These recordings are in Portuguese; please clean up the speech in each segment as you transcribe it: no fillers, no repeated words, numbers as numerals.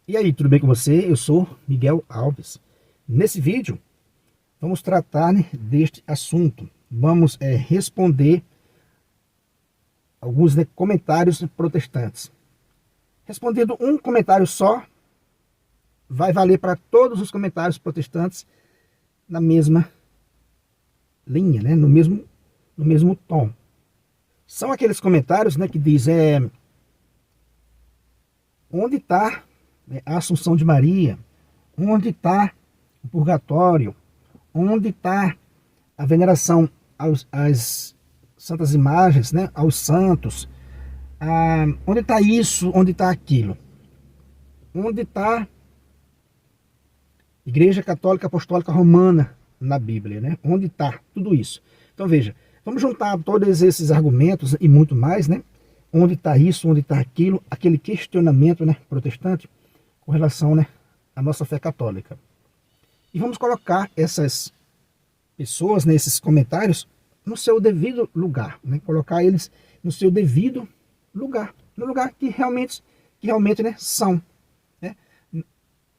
E aí, tudo bem com você? Eu sou Miguel Alves. Nesse vídeo, vamos tratar, né, deste assunto. Vamos responder alguns, né, comentários protestantes. Respondendo um comentário só, vai valer para todos os comentários protestantes na mesma linha, né, no mesmo tom. São aqueles comentários, né, que diz, onde está, né, a Assunção de Maria? Onde está o purgatório? Onde está a veneração às santas imagens, né, aos santos? Onde está isso? Onde está aquilo? Onde está Igreja Católica Apostólica Romana na Bíblia, né? Onde está tudo isso? Então veja, vamos juntar todos esses argumentos e muito mais, né? Onde está isso? Onde está aquilo? Aquele questionamento, né, protestante com relação, né, à nossa fé católica. E vamos colocar essas pessoas, né, esses comentários, no seu devido lugar, né? Colocar eles no seu devido lugar, no lugar que realmente, né, são. Né?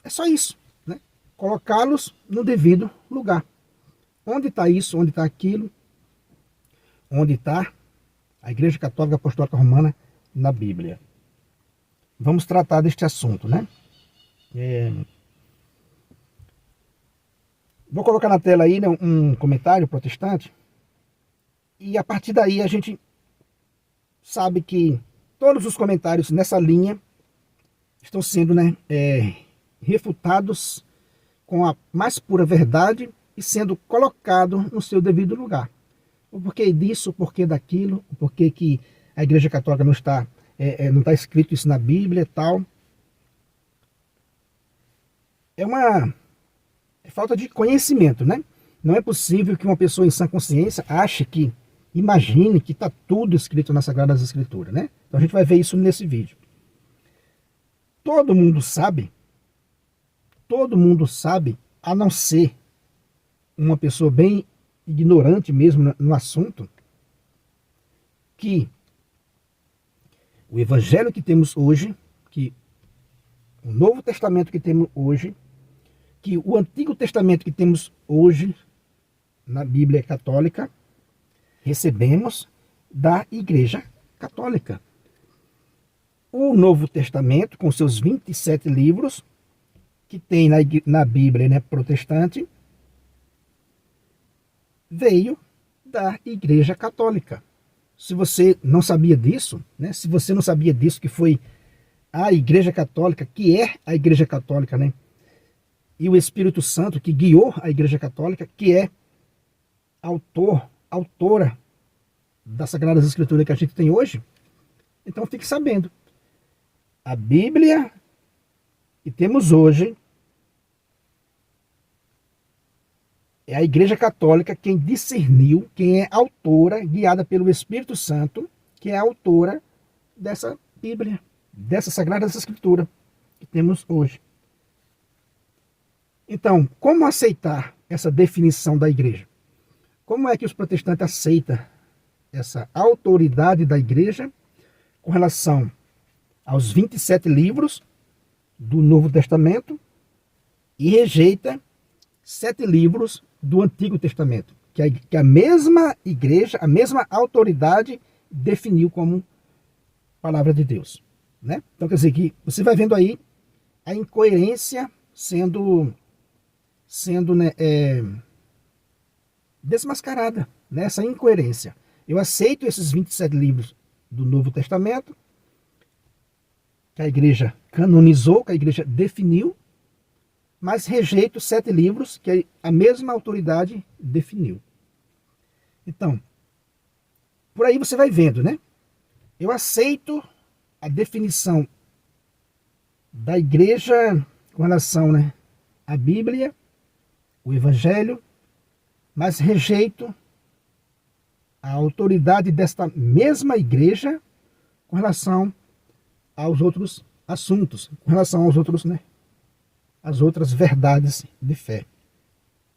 É só isso, né? Colocá-los no devido lugar. Onde está isso? Onde está aquilo? Onde está a Igreja Católica Apostólica Romana na Bíblia? Vamos tratar deste assunto, né? Vou colocar na tela aí, né, um comentário protestante, e a partir daí a gente sabe que todos os comentários nessa linha estão sendo, né, refutados com a mais pura verdade e sendo colocado no seu devido lugar. O porquê disso, o porquê daquilo, o porquê que a Igreja Católica não está escrito isso na Bíblia e tal. É falta de conhecimento, né? Não é possível que uma pessoa em sã consciência imagine que está tudo escrito nas Sagradas Escrituras, né? Então a gente vai ver isso nesse vídeo. Todo mundo sabe, a não ser uma pessoa bem ignorante mesmo no assunto, que o Evangelho que temos hoje, que o Novo Testamento que temos hoje, que o Antigo Testamento que temos hoje na Bíblia Católica, recebemos da Igreja Católica. O Novo Testamento, com seus 27 livros, que tem na Bíblia, né, protestante, veio da Igreja Católica. Se você não sabia disso, né, se você não sabia disso, que foi a Igreja Católica, que é a Igreja Católica, né, e o Espírito Santo que guiou a Igreja Católica, que é autora das Sagradas Escrituras que a gente tem hoje, então fique sabendo. A Bíblia que temos hoje é a Igreja Católica quem discerniu, quem é autora, guiada pelo Espírito Santo, que é a autora dessa Bíblia, dessa Sagrada Escritura que temos hoje. Então, como aceitar essa definição da Igreja? Como é que os protestantes aceitam essa autoridade da Igreja com relação aos 27 livros do Novo Testamento e rejeita 7 livros do Antigo Testamento, que a mesma Igreja, a mesma autoridade definiu como palavra de Deus, né? Então quer dizer que você vai vendo aí a incoerência sendo né, desmascarada, né? Essa incoerência. Eu aceito esses 27 livros do Novo Testamento, que a Igreja canonizou, que a Igreja definiu, mas rejeito 7 livros que a mesma autoridade definiu. Então, por aí você vai vendo, né? Eu aceito a definição da Igreja com relação, né, à Bíblia, o Evangelho, mas rejeito a autoridade desta mesma Igreja com relação aos outros assuntos, com relação aos outros, né, as outras verdades de fé.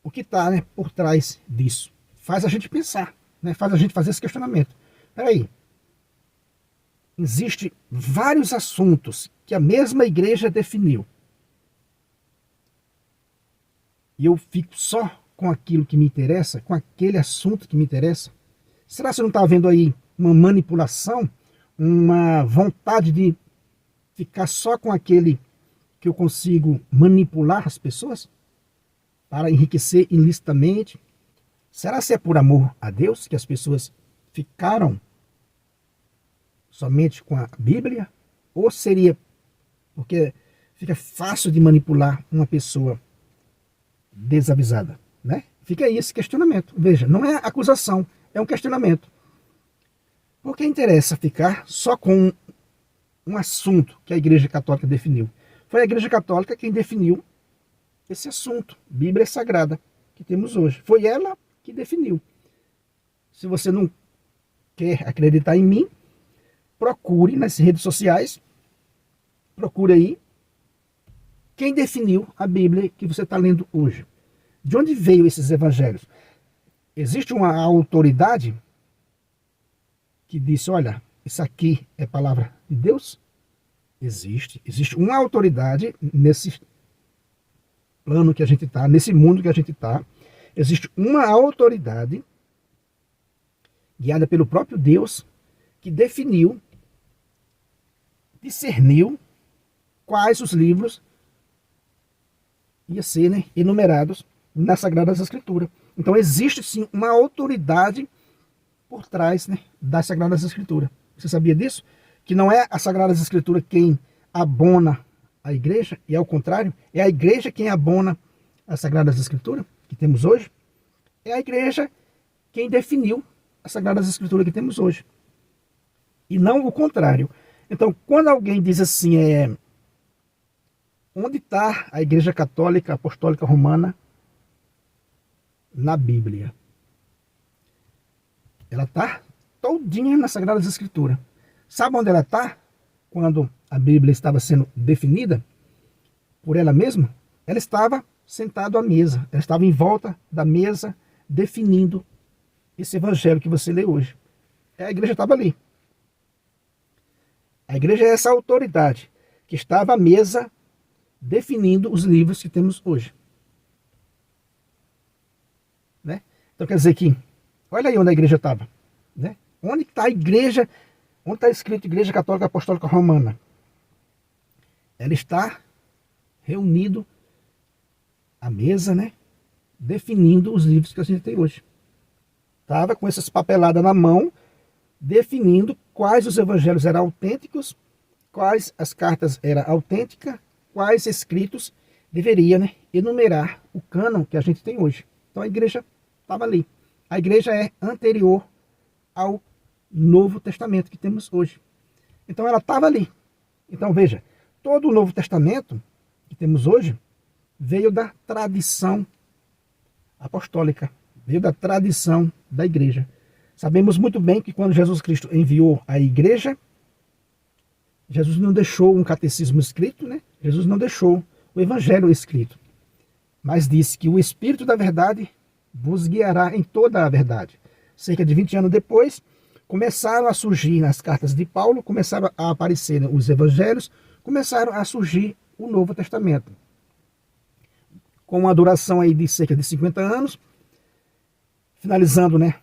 O que está, né, por trás disso? Faz a gente pensar, né, faz a gente fazer esse questionamento. Peraí, existem vários assuntos que a mesma Igreja definiu, e eu fico só com aquilo que me interessa, com aquele assunto que me interessa? Será que você não está vendo aí uma manipulação, uma vontade de ficar só com aquele que eu consigo manipular as pessoas para enriquecer ilicitamente? Será que é por amor a Deus que as pessoas ficaram somente com a Bíblia? Ou seria porque fica fácil de manipular uma pessoa desavisada, né? Fica aí esse questionamento. Veja, não é acusação, é um questionamento. Por que interessa ficar só com um assunto que a Igreja Católica definiu? Foi a Igreja Católica quem definiu esse assunto, Bíblia Sagrada, que temos hoje. Foi ela que definiu. Se você não quer acreditar em mim, procure nas redes sociais, procure aí quem definiu a Bíblia que você está lendo hoje. De onde veio esses evangelhos? Existe uma autoridade que disse, olha, isso aqui é palavra de Deus? Existe uma autoridade nesse plano que a gente está, nesse mundo que a gente está. Existe uma autoridade guiada pelo próprio Deus que definiu, discerniu quais os livros iam ser, né, enumerados nas Sagradas Escrituras. Então existe sim uma autoridade por trás, né, das Sagradas Escrituras. Você sabia disso? Que não é as Sagradas Escrituras quem abona a igreja, e ao contrário, é a igreja quem abona as Sagradas Escrituras que temos hoje. É a igreja quem definiu as Sagradas Escrituras que temos hoje. E não o contrário. Então, quando alguém diz assim, onde está a Igreja Católica Apostólica Romana na Bíblia? Ela está todinha nas Sagradas Escrituras. Sabe onde ela está? Quando a Bíblia estava sendo definida por ela mesma, ela estava sentada à mesa. Ela estava em volta da mesa definindo esse evangelho que você lê hoje. A igreja estava ali. A igreja é essa autoridade que estava à mesa definindo os livros que temos hoje. Né? Então quer dizer que, olha aí onde a igreja estava. Né? Onde está a igreja, onde está escrito Igreja Católica Apostólica Romana? Ela está reunido à mesa, né? Definindo os livros que a gente tem hoje. Estava com essas papeladas na mão, definindo quais os evangelhos eram autênticos, quais as cartas eram autênticas, quais escritos deveria, né, enumerar o cânon que a gente tem hoje. Então a igreja estava ali. A igreja é anterior ao Novo Testamento que temos hoje. Então ela estava ali. Então veja, todo o Novo Testamento que temos hoje veio da tradição apostólica, veio da tradição da igreja. Sabemos muito bem que quando Jesus Cristo enviou a igreja, Jesus não deixou um catecismo escrito, né? Jesus não deixou o evangelho escrito, mas disse que o Espírito da verdade vos guiará em toda a verdade. Cerca de 20 anos depois, começaram a surgir nas cartas de Paulo, começaram a aparecer, né, os evangelhos, começaram a surgir o Novo Testamento. Com uma duração aí de cerca de 50 anos, finalizando, né,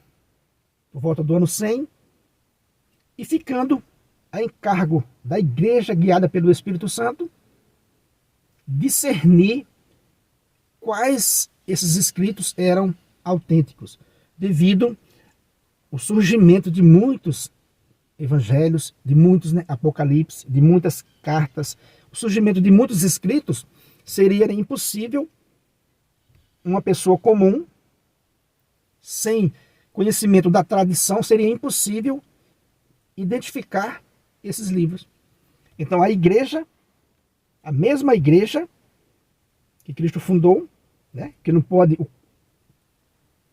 por volta do ano 100, e ficando a encargo da igreja guiada pelo Espírito Santo, discernir quais esses escritos eram autênticos, devido ao surgimento de muitos evangelhos, de muitos, né, apocalipse, de muitas cartas, o surgimento de muitos escritos. Seria impossível uma pessoa comum, sem conhecimento da tradição, seria impossível identificar esses livros. Então a igreja, a mesma igreja que Cristo fundou, né, que não pode,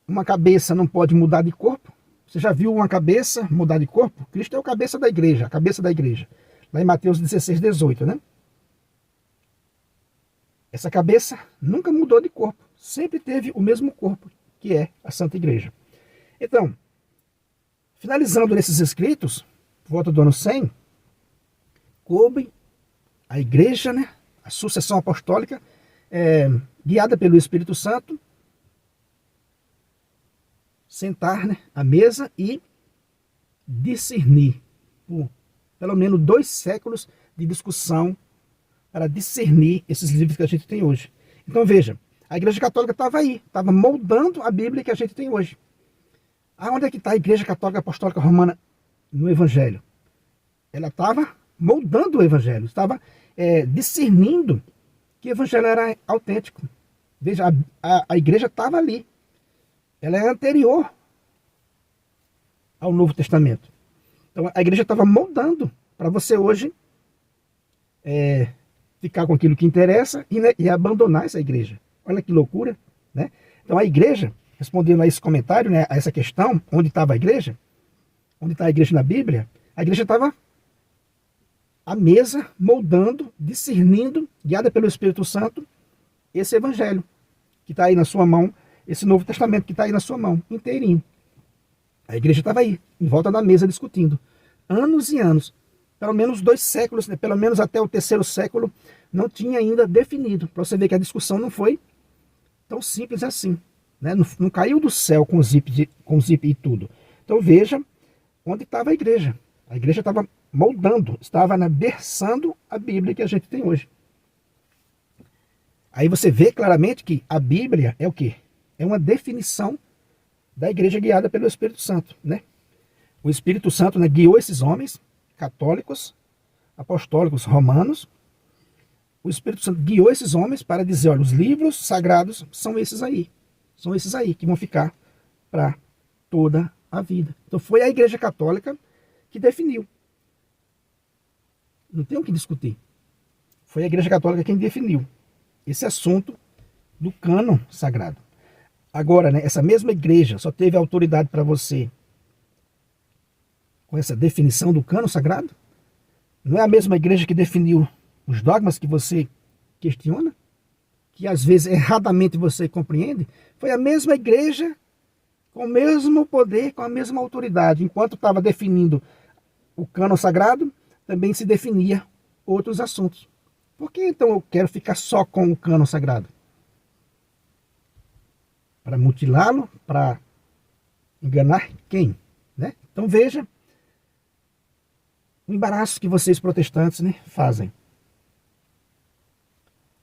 uma cabeça não pode mudar de corpo. Você já viu uma cabeça mudar de corpo? Cristo é o cabeça da igreja, a cabeça da igreja. Lá em Mateus 16, 18, né? Essa cabeça nunca mudou de corpo. Sempre teve o mesmo corpo, que é a Santa Igreja. Então, finalizando nesses escritos, por volta do ano 100, coube a igreja, né, a sucessão apostólica, guiada pelo Espírito Santo, sentar, né, à mesa e discernir, por pelo menos 2 séculos de discussão para discernir esses livros que a gente tem hoje. Então veja, a Igreja Católica estava aí, estava moldando a Bíblia que a gente tem hoje. Aonde é que está a Igreja Católica Apostólica Romana no Evangelho? Ela estava moldando o Evangelho, estava discernindo que o Evangelho era autêntico. Veja, a Igreja estava ali. Ela é anterior ao Novo Testamento. Então a Igreja estava moldando para você hoje ficar com aquilo que interessa e abandonar essa Igreja. Olha que loucura, né? Então a Igreja, respondendo a esse comentário, né, a essa questão, onde estava a Igreja? Onde está a Igreja na Bíblia? A Igreja estava à mesa, moldando, discernindo, guiada pelo Espírito Santo, esse Evangelho que está aí na sua mão, esse Novo Testamento que está aí na sua mão, inteirinho. A Igreja estava aí, em volta da mesa, discutindo. Anos e anos. Pelo menos 2 séculos, né, pelo menos até o 3º século, não tinha ainda definido. Para você ver que a discussão não foi tão simples assim. Né? Não caiu do céu com zip e tudo. Então veja onde estava a Igreja. A Igreja estava moldando, estava berçando a Bíblia que a gente tem hoje. Aí você vê claramente que a Bíblia é o quê? É uma definição da Igreja guiada pelo Espírito Santo. Né? O Espírito Santo, né, guiou esses homens católicos, apostólicos, romanos. O Espírito Santo guiou esses homens para dizer, olha, os livros sagrados são esses aí. São esses aí que vão ficar para toda a vida. Então foi a Igreja Católica que definiu. Não tem o que discutir. Foi a Igreja Católica quem definiu esse assunto do cânon sagrado. Agora, né, essa mesma Igreja só teve autoridade para você com essa definição do cânon sagrado? Não é a mesma Igreja que definiu os dogmas que você questiona? Que às vezes erradamente você compreende? Foi a mesma Igreja com o mesmo poder, com a mesma autoridade. Enquanto estava definindo o cânon sagrado, também se definia outros assuntos. Por que então eu quero ficar só com o cânon sagrado? Para mutilá-lo? Para enganar quem? Né? Então veja o embaraço que vocês protestantes, né, fazem.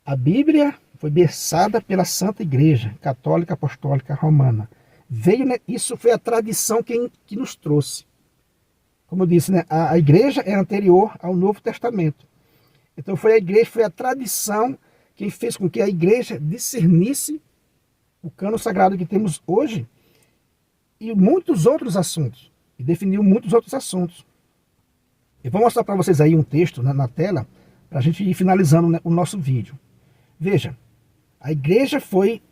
A Bíblia foi berçada pela Santa Igreja Católica Apostólica Romana. Veio, né, isso foi a tradição que nos trouxe. Como eu disse, né, a Igreja é anterior ao Novo Testamento. Então foi a Igreja, foi a tradição quem fez com que a Igreja discernisse o cânon sagrado que temos hoje e muitos outros assuntos. E definiu muitos outros assuntos. Eu vou mostrar para vocês aí um texto na tela para a gente ir finalizando, né, o nosso vídeo. Veja, a Igreja foi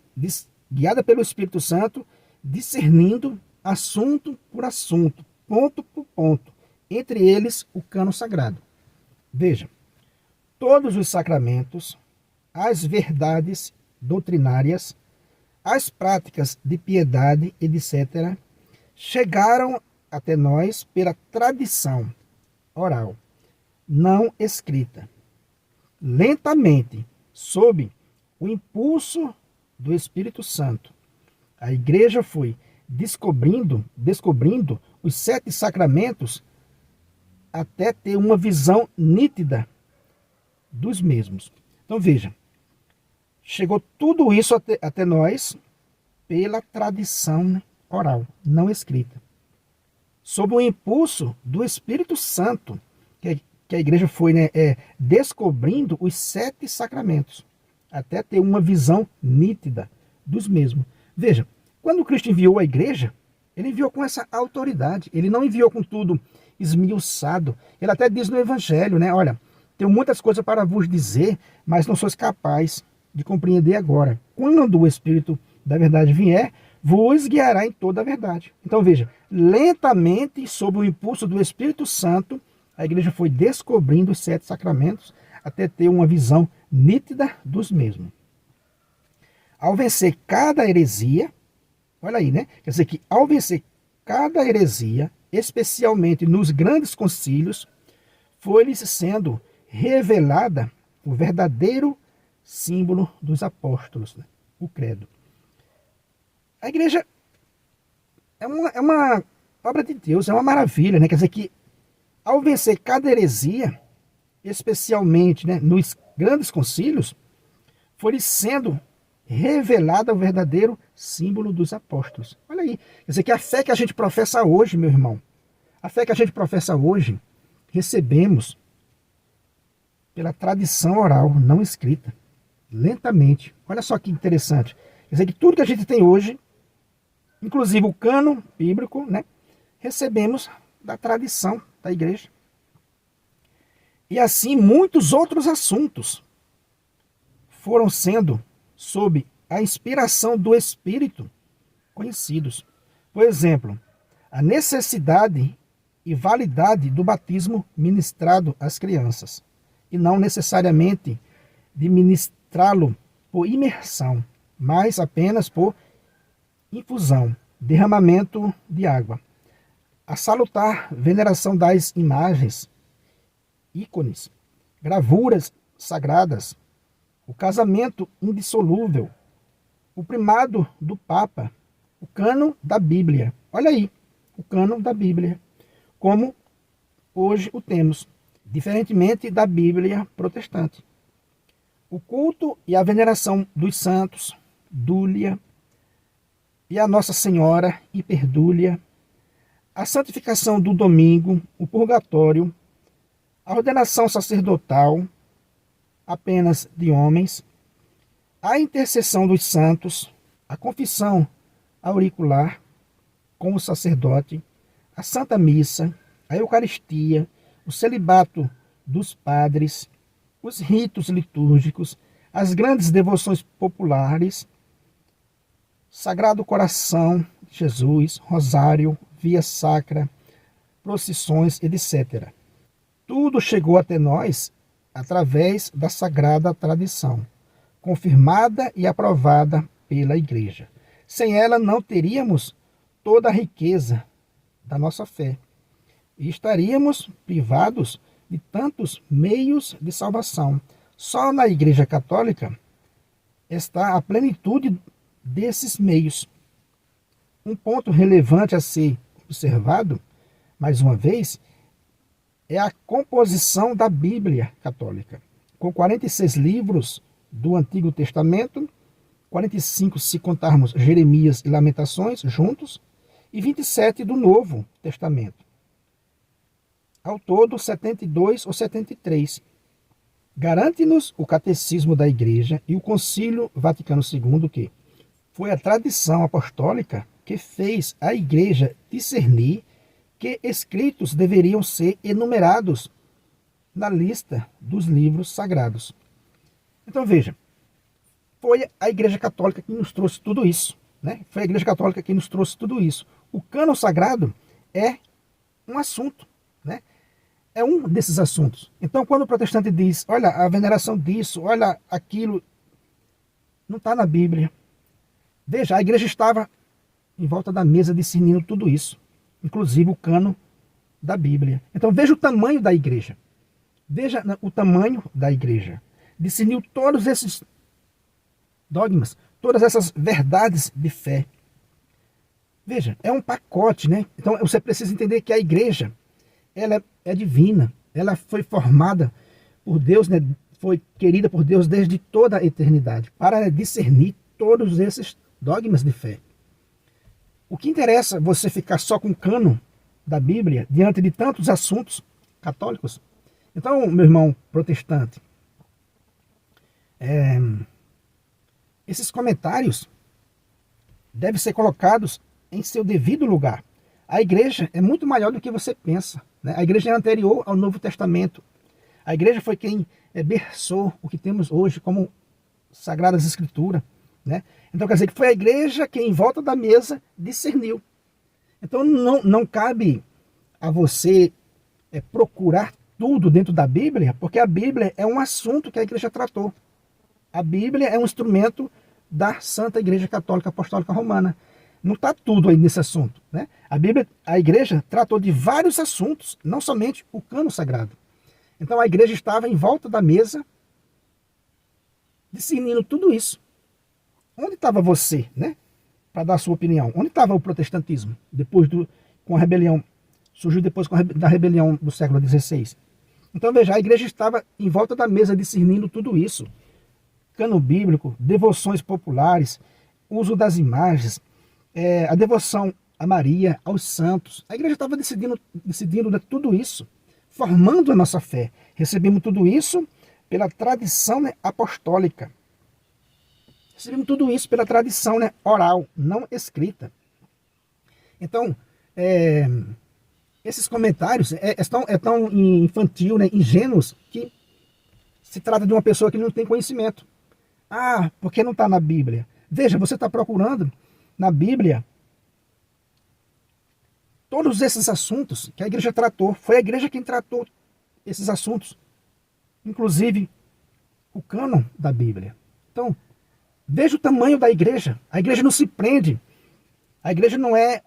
guiada pelo Espírito Santo, discernindo assunto por assunto, ponto por ponto, entre eles o cânon sagrado. Veja, todos os sacramentos, as verdades doutrinárias, as práticas de piedade, etc., chegaram até nós pela tradição oral, não escrita. Lentamente, sob o impulso do Espírito Santo, a Igreja foi descobrindo os 7 sacramentos até ter uma visão nítida dos mesmos. Então veja, chegou tudo isso até nós pela tradição oral, não escrita. Sob o impulso do Espírito Santo, que a Igreja foi, né, descobrindo os 7 sacramentos, até ter uma visão nítida dos mesmos. Veja, quando Cristo enviou a Igreja, ele enviou com essa autoridade, ele não enviou com tudo esmiuçado. Ele até diz no Evangelho, né, olha, tenho muitas coisas para vos dizer, mas não sois capaz de compreender agora. Quando o Espírito da verdade vier, vos guiará em toda a verdade. Então veja, lentamente, sob o impulso do Espírito Santo, a Igreja foi descobrindo os 7 sacramentos até ter uma visão nítida dos mesmos. Ao vencer cada heresia, olha aí, né? Quer dizer que ao vencer cada heresia, especialmente nos grandes concílios, foi-lhes sendo revelada o verdadeiro símbolo dos apóstolos, né? O credo. A igreja é uma obra de Deus, é uma maravilha, né? Quer dizer que ao vencer cada heresia, especialmente, né, nos grandes concílios, foi sendo revelado o verdadeiro símbolo dos apóstolos. Olha aí, quer dizer que a fé que a gente professa hoje, meu irmão, a fé que a gente professa hoje, recebemos pela tradição oral, não escrita, lentamente. Olha só que interessante. Quer dizer que tudo que a gente tem hoje, inclusive o cânon bíblico, né, recebemos da tradição da igreja. E assim muitos outros assuntos foram sendo, sob a inspiração do Espírito, conhecidos. Por exemplo, a necessidade e validade do batismo ministrado às crianças, e não necessariamente de ministrá-lo por imersão, mas apenas por infusão, derramamento de água. A salutar veneração das imagens, ícones, gravuras sagradas, o casamento indissolúvel, o primado do Papa, o cânon da Bíblia. Olha aí, o cânon da Bíblia, como hoje o temos, diferentemente da Bíblia protestante. O culto e a veneração dos santos, Dúlia, e a Nossa Senhora Hiperdúlia, a santificação do domingo, o purgatório, a ordenação sacerdotal, apenas de homens, a intercessão dos santos, a confissão auricular com o sacerdote, a Santa Missa, a Eucaristia, o celibato dos padres, os ritos litúrgicos, as grandes devoções populares, Sagrado Coração de Jesus, Rosário, Via Sacra, procissões, etc. Tudo chegou até nós através da sagrada tradição, confirmada e aprovada pela Igreja. Sem ela não teríamos toda a riqueza da nossa fé e estaríamos privados de tantos meios de salvação. Só na Igreja Católica está a plenitude desses meios. Um ponto relevante a ser observado, mais uma vez, é a composição da Bíblia Católica, com 46 livros do Antigo Testamento, 45 se contarmos Jeremias e Lamentações juntos, e 27 do Novo Testamento. Ao todo, 72 ou 73. Garante-nos o Catecismo da Igreja e o Concílio Vaticano II que foi a tradição apostólica que fez a Igreja discernir que escritos deveriam ser enumerados na lista dos livros sagrados. Então veja, foi a Igreja Católica que nos trouxe tudo isso, né? Foi a Igreja Católica que nos trouxe tudo isso. O cânon sagrado é um assunto, né? É um desses assuntos. Então quando o protestante diz, olha, a veneração disso, olha aquilo, não está na Bíblia. Veja, a igreja estava em volta da mesa discernindo tudo isso, inclusive o cânon da Bíblia. Então veja o tamanho da igreja. Veja o tamanho da igreja. Discerniu todos esses dogmas, todas essas verdades de fé. Veja, é um pacote, né? Então você precisa entender que a igreja, ela é divina. Ela foi formada por Deus, né? Foi querida por Deus desde toda a eternidade, para discernir todos esses dogmas de fé. O que interessa é você ficar só com o cânon da Bíblia diante de tantos assuntos católicos? Então, meu irmão protestante, esses comentários devem ser colocados em seu devido lugar. A igreja é muito maior do que você pensa, né? A igreja é anterior ao Novo Testamento. A igreja foi quem berçou o que temos hoje como Sagradas Escrituras, né? Então quer dizer que foi a igreja que em volta da mesa discerniu. Então não cabe a você procurar tudo dentro da Bíblia, porque a Bíblia é um assunto que a igreja tratou. A Bíblia é um instrumento da Santa Igreja Católica Apostólica Romana. Não está tudo aí nesse assunto, né? A igreja tratou de vários assuntos, não somente o cânon sagrado. Então a igreja estava em volta da mesa, discernindo tudo isso. Onde estava você, né? Para dar a sua opinião. Onde estava o protestantismo? Com a rebelião, surgiu depois da rebelião do século XVI. Então veja, a igreja estava em volta da mesa discernindo tudo isso. Cânon bíblico, devoções populares, uso das imagens, a devoção a Maria, aos santos. A igreja estava decidindo né, tudo isso, formando a nossa fé. Recebemos tudo isso pela tradição né, apostólica. Recebemos tudo isso pela tradição né, oral, não escrita. Então, esses comentários é tão infantil, né, ingênuos, que se trata de uma pessoa que não tem conhecimento. Ah, porque não está na Bíblia? Veja, você está procurando na Bíblia todos esses assuntos que a igreja tratou. Foi a igreja quem tratou esses assuntos. Inclusive, o cânon da Bíblia. Então, veja o tamanho da igreja. A igreja não se prende. A igreja não é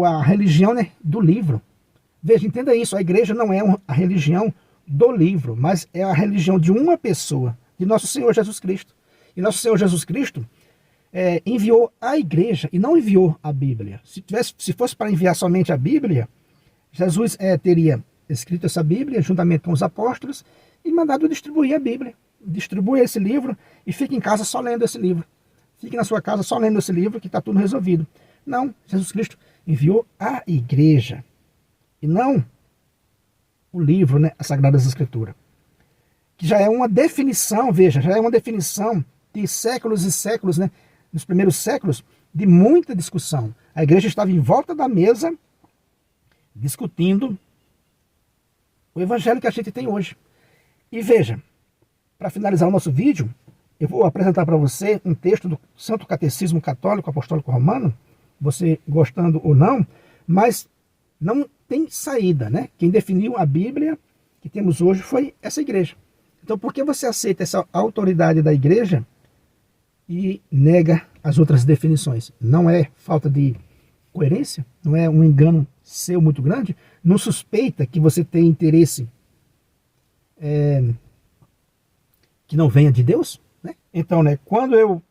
a religião né, do livro. Veja, entenda isso. A igreja não é a religião do livro, mas é a religião de uma pessoa, de nosso Senhor Jesus Cristo. E nosso Senhor Jesus Cristo enviou a igreja e não enviou a Bíblia. Se fosse para enviar somente a Bíblia, Jesus teria escrito essa Bíblia juntamente com os apóstolos e mandado distribuir a Bíblia. Distribua esse livro e fique em casa só lendo esse livro. Fique na sua casa só lendo esse livro que está tudo resolvido. Não, Jesus Cristo enviou a igreja e não o livro, né, as Sagradas Escrituras. Que já é uma definição, veja, já é uma definição de séculos e séculos, né, nos primeiros séculos, de muita discussão. A igreja estava em volta da mesa discutindo o evangelho que a gente tem hoje. E veja, para finalizar o nosso vídeo, eu vou apresentar para você um texto do Santo Catecismo Católico Apostólico Romano, você gostando ou não, mas não tem saída, né? Quem definiu a Bíblia que temos hoje foi essa igreja. Então, por que você aceita essa autoridade da igreja e nega as outras definições? Não é falta de coerência? Não é um engano seu muito grande? Não suspeita que você tem interesse que não venha de Deus? Né? Então, né, quando eu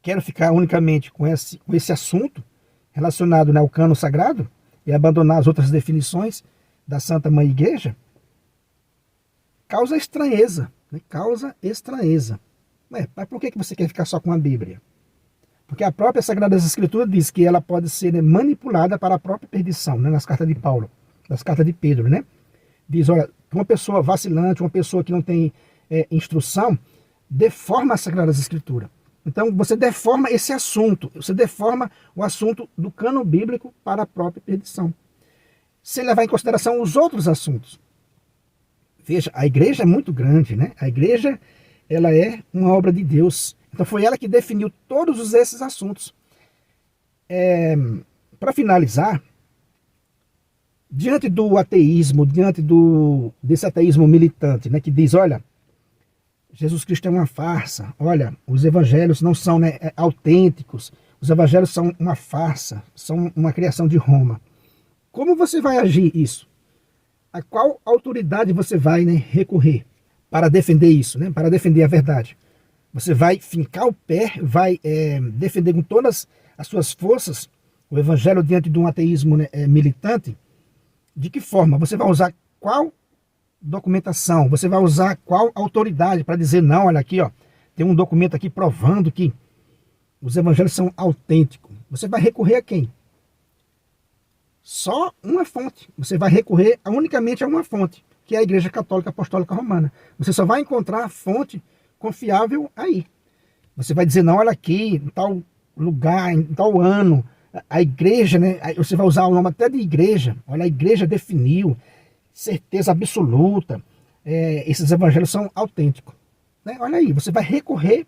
quero ficar unicamente com esse assunto relacionado, né, ao cânon sagrado e abandonar as outras definições da Santa Mãe Igreja, causa estranheza. Né? Causa estranheza. Mas por que você quer ficar só com a Bíblia? Porque a própria Sagrada Escritura diz que ela pode ser né, manipulada para a própria perdição, né, nas cartas de Paulo, nas cartas de Pedro, né? Diz, olha, uma pessoa vacilante, uma pessoa que não tem instrução, deforma a Sagrada Escritura. Então você deforma esse assunto, você deforma o assunto do cânon bíblico para a própria perdição, sem levar em consideração os outros assuntos. Veja, a igreja é muito grande, né? A igreja, ela é uma obra de Deus. Então foi ela que definiu todos esses assuntos. Para finalizar, diante do ateísmo, diante desse ateísmo militante, né, que diz, olha, Jesus Cristo é uma farsa, olha, os evangelhos não são né, autênticos, os evangelhos são uma farsa, são uma criação de Roma. Como você vai agir isso? A qual autoridade você vai né, recorrer para defender isso, né, para defender a verdade? Você vai fincar o pé, vai defender com todas as suas forças o evangelho diante de um ateísmo né, militante? De que forma? Você vai usar qual documentação? Você vai usar qual autoridade para dizer, não, olha aqui, ó, tem um documento aqui provando que os evangelhos são autênticos. Você vai recorrer a quem? Só uma fonte. Você vai recorrer unicamente a uma fonte, que é a Igreja Católica Apostólica Romana. Você só vai encontrar a fonte confiável aí. Você vai dizer, não, olha aqui, em tal lugar, em tal ano, a igreja, né? Você vai usar o nome até de igreja. Olha, a igreja definiu, certeza absoluta, esses evangelhos são autênticos. Né? Olha aí, você vai recorrer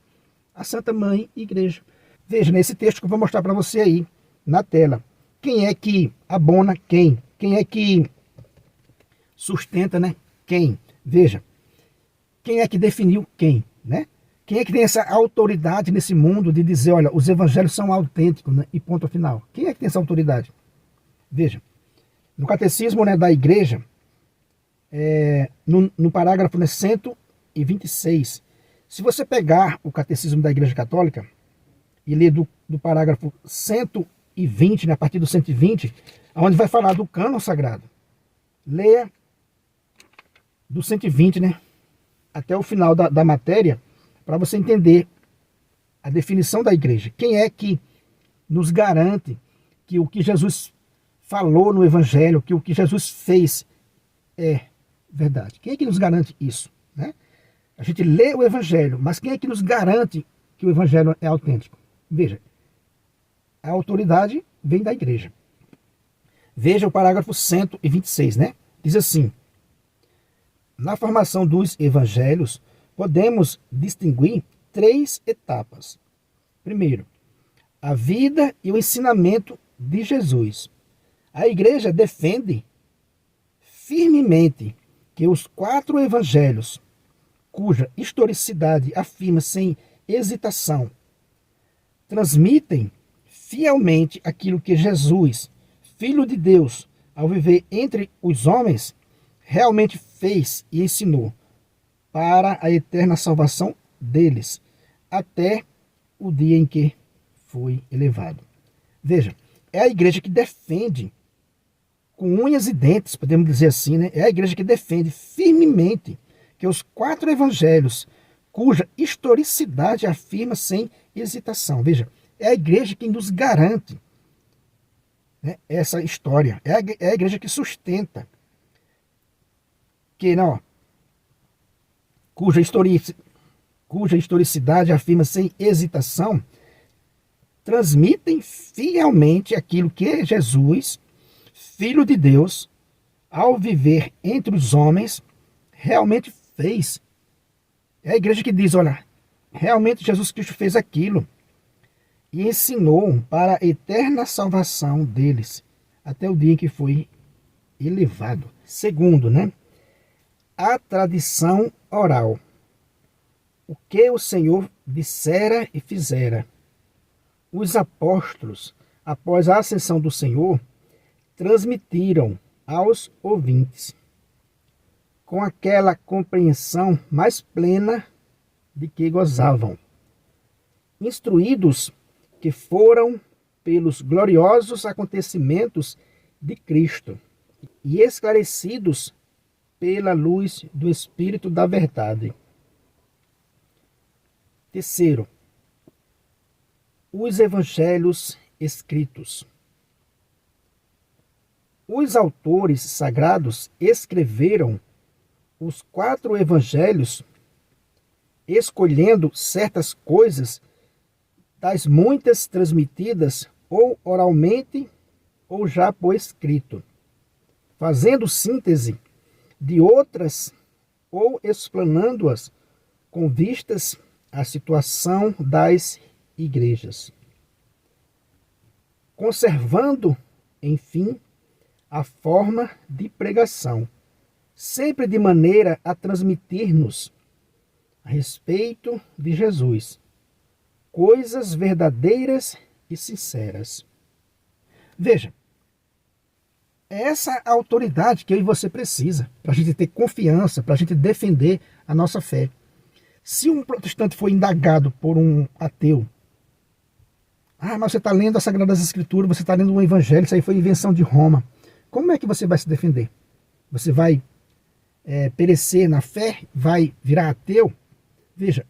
à Santa Mãe Igreja. Veja, nesse texto que eu vou mostrar para você aí, na tela. Quem é que abona quem? Quem é que sustenta, né? Quem? Veja, quem é que definiu quem? Né? Quem é que tem essa autoridade nesse mundo de dizer, olha, os evangelhos são autênticos, né? E ponto final. Quem é que tem essa autoridade? Veja, no catecismo né, da igreja, no parágrafo né, 126, Se você pegar o Catecismo da Igreja Católica e ler do parágrafo 120, né, a partir do 120, onde vai falar do cânon sagrado, leia do 120, né, até o final da matéria, para você entender a definição da igreja. Quem é que nos garante que o que Jesus falou no Evangelho, que o que Jesus fez é verdade? Quem é que nos garante isso, né? A gente lê o Evangelho, mas quem é que nos garante que o Evangelho é autêntico? Veja, a autoridade vem da igreja. Veja o parágrafo 126, né? Diz assim: na formação dos evangelhos, podemos distinguir 3 etapas. Primeiro, a vida e o ensinamento de Jesus. A igreja defende firmemente que os 4 evangelhos, cuja historicidade afirma sem hesitação, transmitem fielmente aquilo que Jesus, Filho de Deus, ao viver entre os homens, realmente fez e ensinou para a eterna salvação deles, até o dia em que foi elevado. Veja, é a igreja que defende, com unhas e dentes, podemos dizer assim, né? É a igreja que defende firmemente que os 4 evangelhos, cuja historicidade afirma sem hesitação. Veja, é a igreja quem nos garante, né, essa história. É a igreja que sustenta que não, cuja historicidade afirma sem hesitação, transmitem fielmente aquilo que Jesus, Filho de Deus, ao viver entre os homens, realmente fez. É a igreja que diz, olha, realmente Jesus Cristo fez aquilo e ensinou para a eterna salvação deles, até o dia em que foi elevado. Segundo, né? A tradição oral. O que o Senhor dissera e fizera. Os apóstolos, após a ascensão do Senhor, transmitiram aos ouvintes, com aquela compreensão mais plena de que gozavam, instruídos que foram pelos gloriosos acontecimentos de Cristo e esclarecidos pela luz do Espírito da verdade. Terceiro, os evangelhos escritos. Os autores sagrados escreveram os 4 evangelhos, escolhendo certas coisas das muitas transmitidas ou oralmente ou já por escrito, fazendo síntese de outras ou explanando-as com vistas à situação das igrejas, conservando, enfim, a forma de pregação, sempre de maneira a transmitir-nos, a respeito de Jesus, coisas verdadeiras e sinceras. Veja, é essa a autoridade que eu e você precisa, para a gente ter confiança, para a gente defender a nossa fé. Se um protestante for indagado por um ateu, mas você está lendo as Sagradas Escrituras, você está lendo o Evangelho, isso aí foi invenção de Roma. Como é que você vai se defender? Você vai perecer na fé? Vai virar ateu? Veja,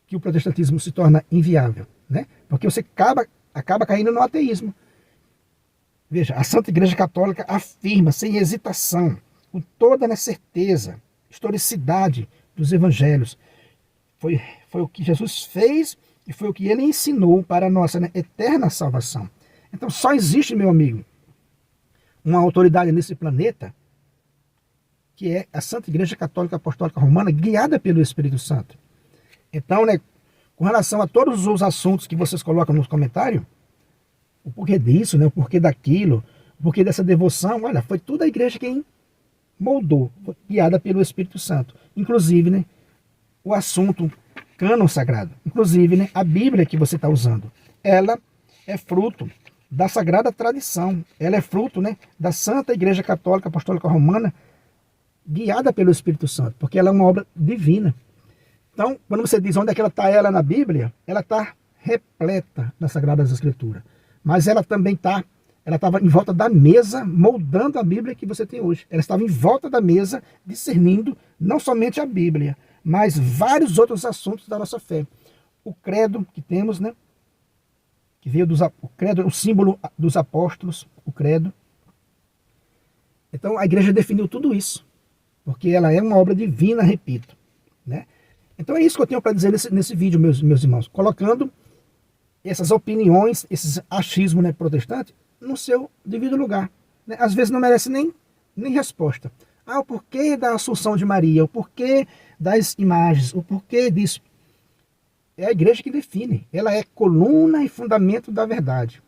que o protestantismo se torna inviável, né? Porque você acaba caindo no ateísmo. Veja, a Santa Igreja Católica afirma, sem hesitação, com toda a certeza, historicidade dos evangelhos. Foi o que Jesus fez e foi o que ele ensinou para a nossa, né, eterna salvação. Então só existe, meu amigo, uma autoridade nesse planeta, que é a Santa Igreja Católica Apostólica Romana, guiada pelo Espírito Santo. Então, né, com relação a todos os assuntos que vocês colocam nos comentários, o porquê disso, né, o porquê daquilo, o porquê dessa devoção, olha, foi toda a igreja quem moldou, foi guiada pelo Espírito Santo. Inclusive, né, o assunto cânon sagrado, inclusive, né, a Bíblia que você está usando, ela é fruto da sagrada tradição, ela é fruto, né, da Santa Igreja Católica Apostólica Romana, guiada pelo Espírito Santo, porque ela é uma obra divina. Então, quando você diz onde é que ela está ela na Bíblia, ela está repleta nas Sagradas Escrituras. Mas ela também ela estava em volta da mesa, moldando a Bíblia que você tem hoje. Ela estava em volta da mesa, discernindo não somente a Bíblia, mas vários outros assuntos da nossa fé. O credo que temos, né? Que veio o credo, o símbolo dos apóstolos, o credo. Então a igreja definiu tudo isso, porque ela é uma obra divina, repito, né? Então é isso que eu tenho para dizer nesse vídeo, meus irmãos, colocando essas opiniões, esses achismos, né, protestantes, no seu devido lugar, né? Às vezes não merece nem resposta. O porquê da Assunção de Maria, o porquê das imagens, o porquê disso. É a igreja que define. Ela é coluna e fundamento da verdade.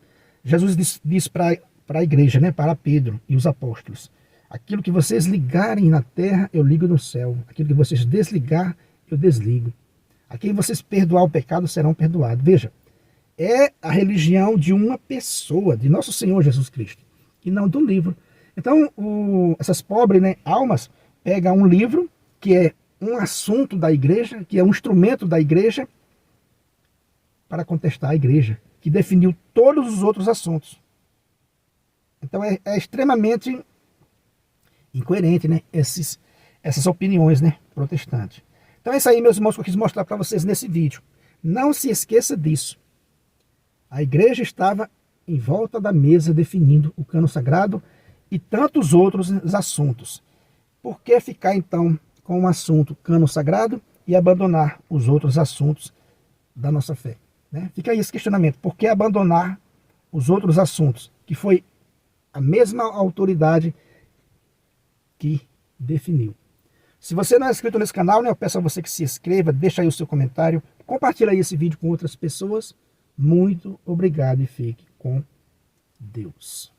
Jesus diz para a igreja, né, para Pedro e os apóstolos: aquilo que vocês ligarem na terra, eu ligo no céu. Aquilo que vocês desligar, eu desligo. A quem vocês perdoar o pecado, serão perdoados. Veja, é a religião de uma pessoa, de nosso Senhor Jesus Cristo, e não do livro. Então, essas pobres, né, almas pegam um livro que é um assunto da igreja, que é um instrumento da igreja, para contestar a igreja, que definiu todos os outros assuntos. Então é extremamente incoerente, né, essas opiniões, né, protestantes. Então é isso aí, meus irmãos, que eu quis mostrar para vocês nesse vídeo. Não se esqueça disso. A igreja estava em volta da mesa definindo o cano sagrado e tantos outros assuntos. Por que ficar então com um assunto cano sagrado e abandonar os outros assuntos da nossa fé? Né? Fica aí esse questionamento. Por que abandonar os outros assuntos, que foi a mesma autoridade que definiu? Se você não é inscrito nesse canal, né, eu peço a você que se inscreva, deixa aí o seu comentário, compartilha aí esse vídeo com outras pessoas. Muito obrigado e fique com Deus.